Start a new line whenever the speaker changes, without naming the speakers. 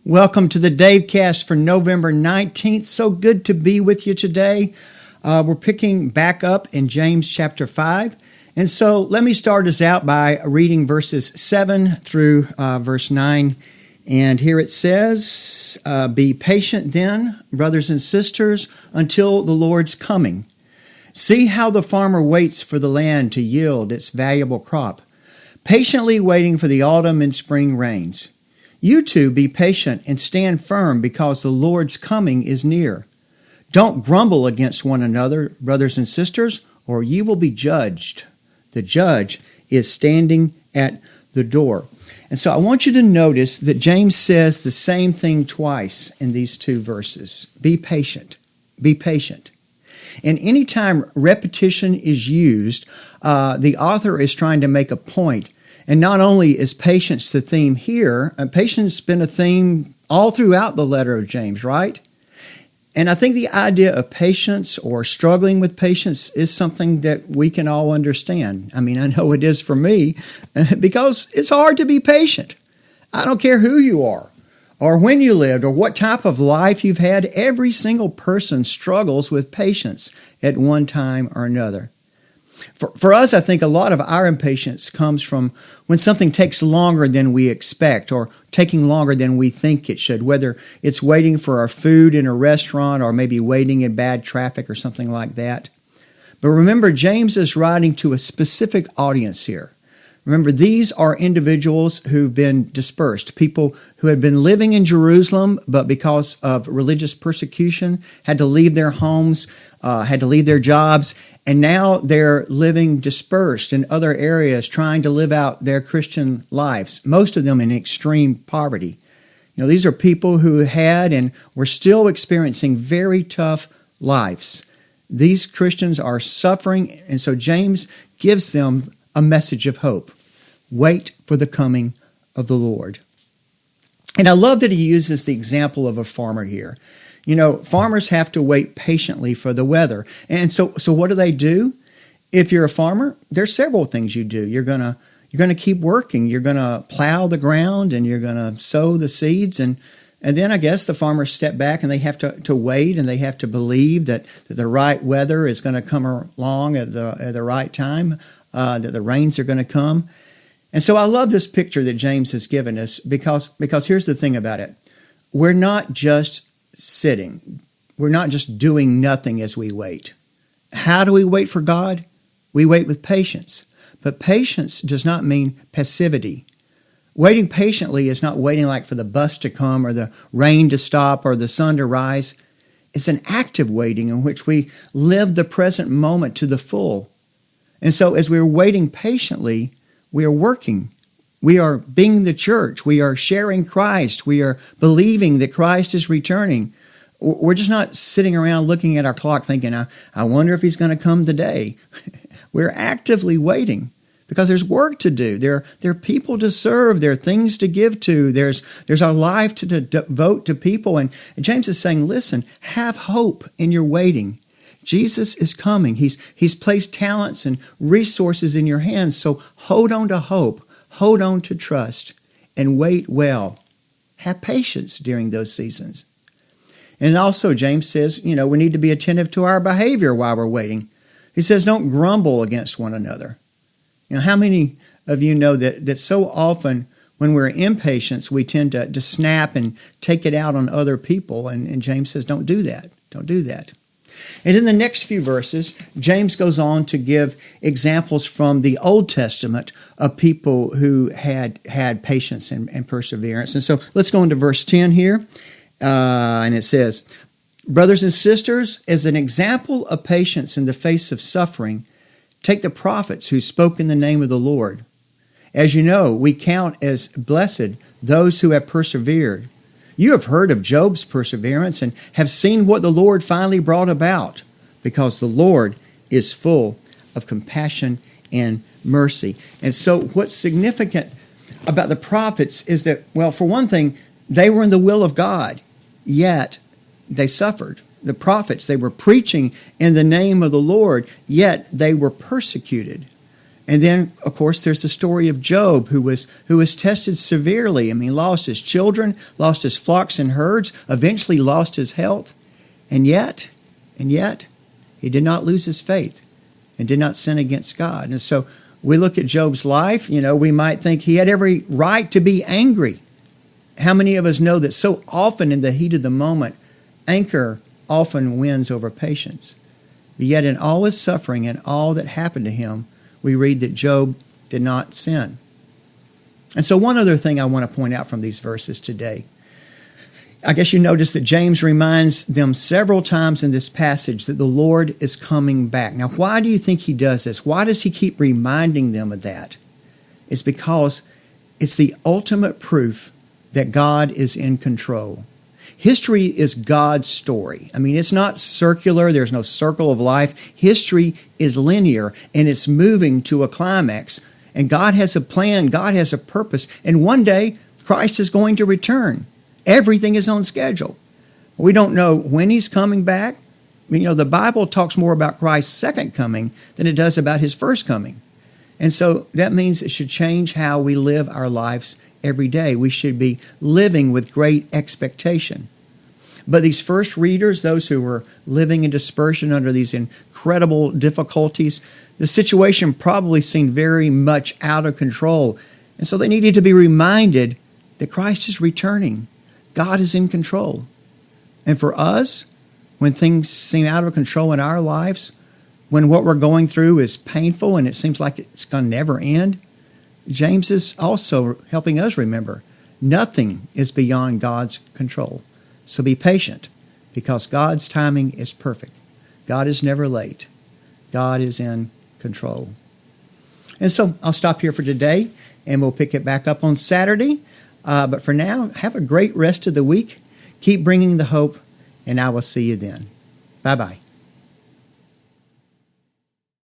Welcome to the DaveCast for November 19th. So good to be with you today. We're picking back up in James chapter 5. And so let me start us out by reading verses 7 through verse 9. And here it says, Be patient then, brothers and sisters, until the Lord's coming. See how the farmer waits for the land to yield its valuable crop, patiently waiting for the autumn and spring rains. You too be patient and stand firm because the Lord's coming is near. Don't grumble against one another, brothers and sisters, or you will be judged. The judge is standing at the door. And so I want you to notice that James says the same thing twice in these two verses. Be patient. Be patient. And anytime repetition is used, the author is trying to make a point. And not only is patience the theme here, patience has been a theme all throughout the letter of James, right? And I think the idea of patience or struggling with patience is something that we can all understand. I mean, I know it is for me because it's hard to be patient. I don't care who you are or when you lived or what type of life you've had. Every single person struggles with patience at one time or another. For us, I think a lot of our impatience comes from when something takes longer than we expect or taking longer than we think it should, whether it's waiting for our food in a restaurant or maybe waiting in bad traffic or something like that. But remember, James is writing to a specific audience here. Remember, these are individuals who've been dispersed, people who had been living in Jerusalem, but because of religious persecution, had to leave their homes, had to leave their jobs, and now they're living dispersed in other areas, trying to live out their Christian lives, most of them in extreme poverty. You know, these are people who had and were still experiencing very tough lives. These Christians are suffering, and so James gives them a message of hope. Wait for the coming of the Lord. And I love that he uses the example of a farmer here. You know, farmers have to wait patiently for the weather. And so what do? If you're a farmer, there's several things you do. You're going to keep working. You're going to plow the ground and you're going to sow the seeds. And then I guess the farmers step back and they have to wait and they have to believe that the right weather is going to come along at the right time, that the rains are going to come. And so I love this picture that James has given us because here's the thing about it. We're not just sitting. We're not just doing nothing as we wait. How do we wait for God? We wait with patience. But patience does not mean passivity. Waiting patiently is not waiting like for the bus to come or the rain to stop or the sun to rise. It's an active waiting in which we live the present moment to the full. And so as we're waiting patiently, we are working. We are being the church. We are sharing Christ. We are believing that Christ is returning. We're just not sitting around looking at our clock thinking, I wonder if he's going to come today. We're actively waiting because there's work to do. There are people to serve. There are things to give to. There's our life to devote to people. And James is saying, listen, have hope in your waiting. Jesus is coming. He's placed talents and resources in your hands. So hold on to hope, hold on to trust, and wait well. Have patience during those seasons. And also James says, we need to be attentive to our behavior while we're waiting. He says, don't grumble against one another. How many of you know that so often when we're impatient, we tend to snap and take it out on other people? And James says, don't do that. Don't do that. And in the next few verses, James goes on to give examples from the Old Testament of people who had patience and perseverance. And so let's go into verse 10 here. And it says, Brothers and sisters, as an example of patience in the face of suffering, take the prophets who spoke in the name of the Lord. As you know, we count as blessed those who have persevered. You have heard of Job's perseverance and have seen what the Lord finally brought about, because the Lord is full of compassion and mercy. And so what's significant about the prophets is that, well, for one thing, they were in the will of God, yet they suffered. The prophets, they were preaching in the name of the Lord, yet they were persecuted. And then, of course, there's the story of Job, who was tested severely. I mean, lost his children, lost his flocks and herds, eventually lost his health. And yet, he did not lose his faith and did not sin against God. And so we look at Job's life, we might think he had every right to be angry. How many of us know that so often in the heat of the moment, anger often wins over patience? But yet in all his suffering and all that happened to him, we read that Job did not sin. And so one other thing I want to point out from these verses today. I guess you notice that James reminds them several times in this passage that the Lord is coming back. Now, why do you think he does this? Why does he keep reminding them of that? It's because it's the ultimate proof that God is in control. History is God's story. I mean, it's not circular. There's no circle of life. History is linear, and it's moving to a climax. And God has a plan. God has a purpose. And one day, Christ is going to return. Everything is on schedule. We don't know when he's coming back. The Bible talks more about Christ's second coming than it does about his first coming. And so that means it should change how we live our lives every day. We should be living with great expectation. But these first readers, those who were living in dispersion under these incredible difficulties, the situation probably seemed very much out of control. And so they needed to be reminded that Christ is returning. God is in control. And for us, when things seem out of control in our lives, when what we're going through is painful and it seems like it's going to never end, James is also helping us remember nothing is beyond God's control. So be patient, because God's timing is perfect. God is never late. God is in control. And so I'll stop here for today, and we'll pick it back up on Saturday. But for now, have a great rest of the week. Keep bringing the hope, and I will see you then. Bye-bye.